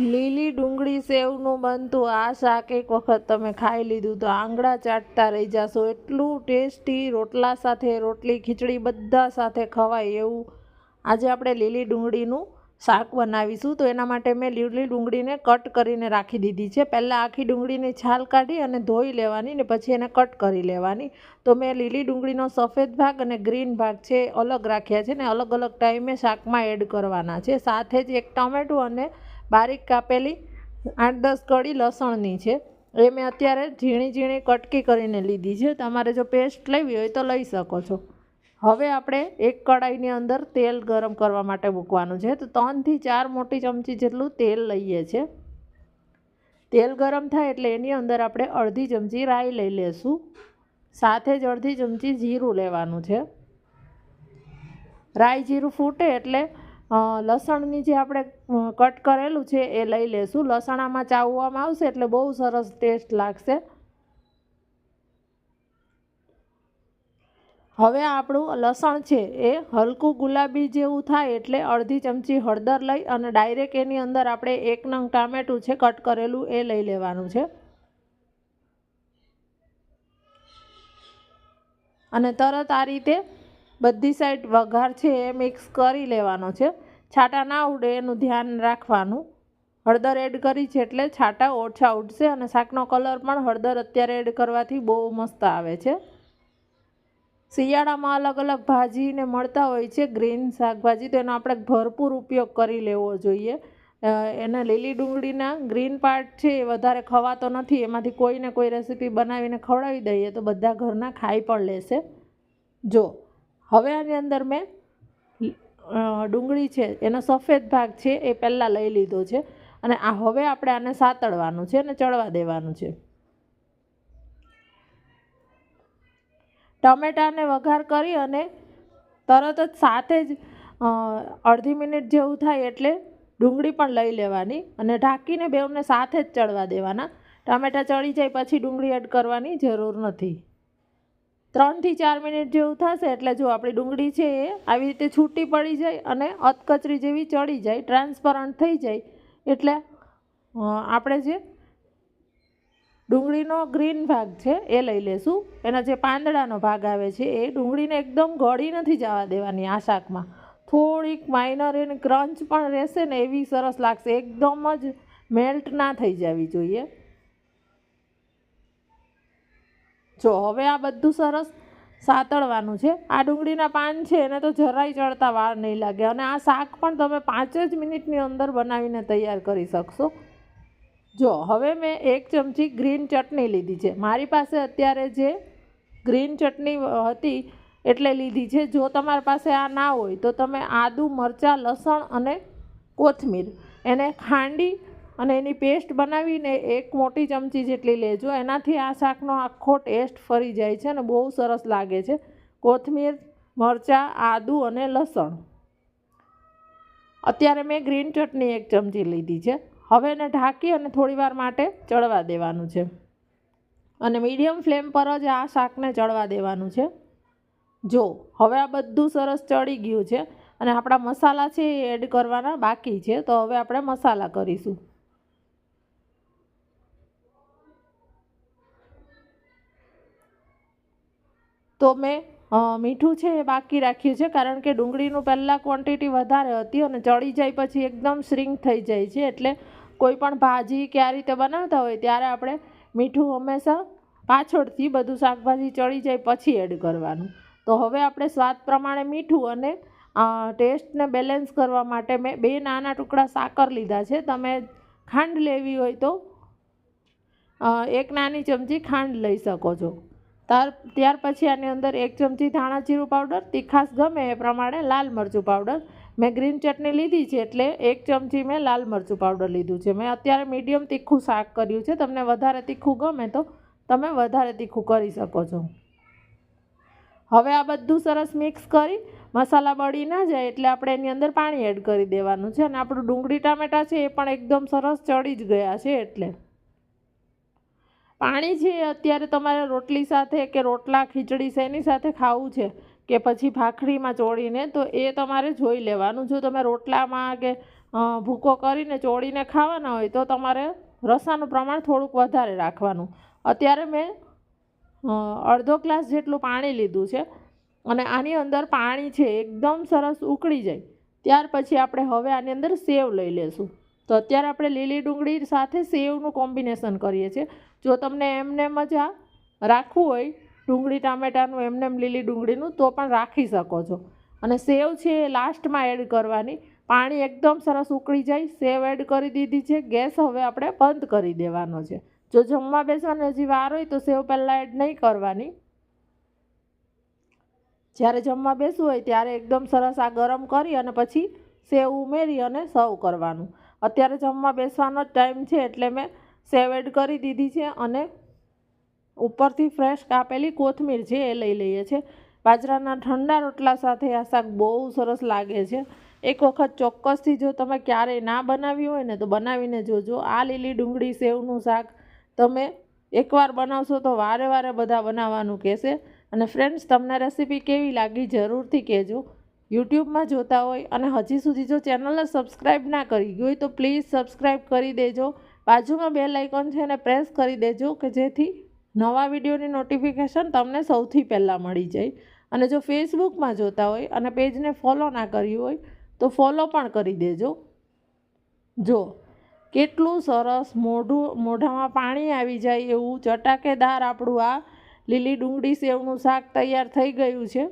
લીલી ડુંગળી સેવનું બનતું આ શાક એક વખત તમે ખાઈ લીધું તો આંગળા ચાટતા રહી જશો. એટલું ટેસ્ટી, રોટલા સાથે, રોટલી, ખીચડી બધા સાથે ખવાય એવું આજે આપણે લીલી ડુંગળીનું શાક બનાવીશું. તો એના માટે મેં લીલી ડુંગળીને કટ કરીને રાખી દીધી છે. પહેલાં આખી ડુંગળીની છાલ કાઢી અને ધોઈ લેવાની ને પછી એને કટ કરી લેવાની. તો મેં લીલી ડુંગળીનો સફેદ ભાગ અને ગ્રીન ભાગ છે અલગ રાખ્યા છે ને અલગ અલગ ટાઈમે શાકમાં એડ કરવાના છે. સાથે જ એક ટમેટું અને બારીક કાપેલી 8-10 કળી લસણની છે એ મેં અત્યારે ઝીણી ઝીણી કટકી કરીને લીધી છે. તમારે જો પેસ્ટ લેવી હોય તો લઈ શકો છો. હવે આપણે એક કડાઈની અંદર તેલ ગરમ કરવા માટે મૂકવાનું છે. તો 3 થી 4 મોટી ચમચી જેટલું તેલ લઈએ છીએ. તેલ ગરમ થાય એટલે એની અંદર આપણે અડધી ચમચી રાઈ લઈ લેશું. સાથે જ અડધી ચમચી જીરું લેવાનું છે. રાઈ જીરું ફૂટે એટલે લસણની જે આપણે કટ કરેલું છે એ લઈ લેશું. લસણામાં ચાવવામાં આવશે એટલે બહુ સરસ ટેસ્ટ લાગશે. હવે આપણું લસણ છે એ હલકું ગુલાબી જેવું થાય એટલે અડધી ચમચી હળદર લઈ અને ડાયરેક્ટ એની અંદર આપણે 1 નંગ ટામેટું છે કટ કરેલું એ લઈ લેવાનું છે અને તરત આ રીતે બધી સાઈડ વઘાર છે એ મિક્સ કરી લેવાનો છે. છાંટા ના ઉડે એનું ધ્યાન રાખવાનું. હળદર એડ કરી છે એટલે છાંટા ઓછા ઉડશે અને શાકનો કલર પણ હળદર અત્યારે એડ કરવાથી બહુ મસ્ત આવે છે. શિયાળામાં અલગ અલગ ભાજીને મળતા હોય છે ગ્રીન શાકભાજી, તો એનો આપણે ભરપૂર ઉપયોગ કરી લેવો જોઈએ. એના લીલી ડુંગળીના ગ્રીન પાર્ટ છે એ વધારે ખવાતો નથી. એમાંથી કોઈને કોઈ રેસીપી બનાવીને ખવડાવી દઈએ તો બધા ઘરના ખાઈ પણ લેશે. જો હવે આની અંદર મેં ડુંગળી છે એનો સફેદ ભાગ છે એ પહેલાં લઈ લીધો છે અને હવે આપણે આને સાતળવાનું છે અને ચડવા દેવાનું છે. ટમેટાને વઘાર કરી અને તરત જ સાથે જ અડધી મિનિટ જેવું થાય એટલે ડુંગળી પણ લઈ લેવાની અને ઢાંકીને બેવને સાથે જ ચડવા દેવાના. ટામેટાં ચડી જાય પછી ડુંગળી એડ કરવાની જરૂર નથી. 3 થી 4 મિનિટ જેવું થશે એટલે જો આપણી ડુંગળી છે એ આવી રીતે છૂટી પડી જાય અને અધકચરી જેવી ચડી જાય, ટ્રાન્સપરન્ટ થઈ જાય એટલે આપણે જે ડુંગળીનો ગ્રીન ભાગ છે એ લઈ લેશું. એના જે પાંદડાનો ભાગ આવે છે એ ડુંગળીને એકદમ ગળી નથી જવા દેવાની. આ શાકમાં થોડીક માઇનર એની ક્રંચ પણ રહેશે ને એવી સરસ લાગશે. એકદમ જ મેલ્ટ ના થઈ જવી જોઈએ. જો હવે આ બધું સરસ સાતળવાનું છે. આ ડુંગળીના પાન છે એને તો જરાય ચડતા વાર નહીં લાગે અને આ શાક પણ તમે 5 જ મિનિટની અંદર બનાવીને તૈયાર કરી શકશો. જો હવે મેં 1 ચમચી ગ્રીન ચટણી લીધી છે. મારી પાસે અત્યારે જે ગ્રીન ચટણી હતી એટલે લીધી છે. જો તમારી પાસે આ ના હોય તો તમે આદું, મરચાં, લસણ અને કોથમીર એને ખાંડી અને એની પેસ્ટ બનાવીને 1 મોટી ચમચી જેટલી લેજો. એનાથી આ શાકનો આખો ટેસ્ટ ફરી જાય છે અને બહુ સરસ લાગે છે. કોથમીર, મરચાં, આદું અને લસણ. અત્યારે મેં ગ્રીન ચટણી 1 ચમચી લીધી છે. હવે એને ઢાંકી અને થોડીવાર માટે ચડવા દેવાનું છે અને મીડિયમ ફ્લેમ પર જ આ શાકને ચડવા દેવાનું છે. જો હવે આ બધું સરસ ચડી ગયું છે અને આપણા મસાલા છે એ એડ કરવાના બાકી છે. તો હવે આપણે મસાલા કરીશું. તો મેં મીઠું છે એ બાકી રાખ્યું છે કારણ કે ડુંગળીનું પહેલાં ક્વોન્ટિટી વધારે હતી અને ચડી જાય પછી એકદમ શ્રિંક થઈ જાય છે. એટલે કોઈ પણ ભાજી કે આ રીતે બનાવતા હોય ત્યારે આપણે મીઠું હંમેશા પાછળથી બધું શાકભાજી ચડી જાય પછી એડ કરવાનું. તો હવે આપણે સ્વાદ પ્રમાણે મીઠું અને ટેસ્ટને બેલેન્સ કરવા માટે મેં 2 નાના ટુકડા સાકર લીધા છે. તમે ખાંડ લેવી હોય તો 1 નાની ચમચી ખાંડ લઈ શકો છો. ત્યાર પછી આની અંદર 1 ચમચી ધાણા જીરું પાવડર, તીખાશ ગમે એ પ્રમાણે લાલ મરચું પાવડર. મેં ગ્રીન ચટણી લીધી છે એટલે 1 ચમચી મેં લાલ મરચું પાવડર લીધું છે. મેં અત્યારે મીડિયમ તીખું શાક કર્યું છે. તમને વધારે તીખું ગમે તો તમે વધારે તીખું કરી શકો છો. હવે આ બધું સરસ મિક્સ કરી મસાલા બળી ના જાય એટલે આપણે એની અંદર પાણી એડ કરી દેવાનું છે અને આપણું ડુંગળી ટામેટાં છે એ પણ એકદમ સરસ ચડી જ ગયા છે. એટલે પાણી છે અત્યારે તમારે રોટલી સાથે કે રોટલા, ખીચડી શેની સાથે ખાવું છે કે પછી ભાખરીમાં ચોળીને તો એ તમારે જોઈ લેવાનું. જો તમે રોટલામાં કે ભૂકો કરીને ચોળીને ખાવાના હોય તો તમારે રસાનું પ્રમાણ થોડુંક વધારે રાખવાનું. અત્યારે મેં અડધો ગ્લાસ જેટલું પાણી લીધું છે અને આની અંદર પાણી છે એકદમ સરસ ઉકળી જાય ત્યાર પછી આપણે હવે આની અંદર સેવ લઈ લેશું. તો અત્યારે આપણે લીલી ડુંગળી સાથે સેવનું કોમ્બિનેશન કરીએ છીએ. જો તમને એમનેમ જ આ રાખવું હોય ડુંગળી ટામેટાનું એમનેમ લીલી ડુંગળીનું તો પણ રાખી શકો છો. અને સેવ છે એ લાસ્ટમાં એડ કરવાની. પાણી એકદમ સરસ ઉકળી જાય, સેવ એડ કરી દીધી છે. ગેસ હવે આપણે બંધ કરી દેવાનો છે. જો જમવા બેસવાની હજી વાર હોય તો સેવ પહેલાં એડ નહીં કરવાની. જ્યારે જમવા બેસવું હોય ત્યારે એકદમ સરસ આ ગરમ કરી અને પછી સેવ ઉમેરી અને સર્વ કરવાનું. અત્યારે જમવા બેસવાનો જ ટાઈમ છે એટલે મેં સેવ એડ કરી દીધી છે અને ઉપરથી ફ્રેશ કાપેલી કોથમીર છે એ લઈ લઈએ છીએ. બાજરાના ઠંડા રોટલા સાથે આ શાક બહુ સરસ લાગે છે. એક વખત ચોક્કસથી જો તમે ક્યારેય ના બનાવ્યું હોય ને તો બનાવીને જોજો. આ લીલી ડુંગળી સેવનું શાક તમે એકવાર બનાવશો તો વારે વારે બધા બનાવવાનું કહેશે. અને ફ્રેન્ડ્સ, તમને રેસીપી કેવી લાગી જરૂરથી કહેજો. યુટ્યુબમાં જોતા હોય અને હજી સુધી જો ચેનલને સબસ્ક્રાઈબ ના કરી હોય તો પ્લીઝ સબસ્ક્રાઈબ કરી દેજો. બાજુમાં બેલ આઇકોન છે એને પ્રેસ કરી દેજો કે જેથી નવા વિડીયોની નોટિફિકેશન તમને સૌથી પહેલાં મળી જાય. અને જો ફેસબુકમાં જોતા હોય અને પેજને ફોલો ના કર્યું હોય તો ફોલો પણ કરી દેજો. જો કેટલું સરસ મોઢામાં પાણી આવી જાય એવું ચટાકેદાર આપણું આ લીલી ડુંગળી સેવનું શાક તૈયાર થઈ ગયું છે.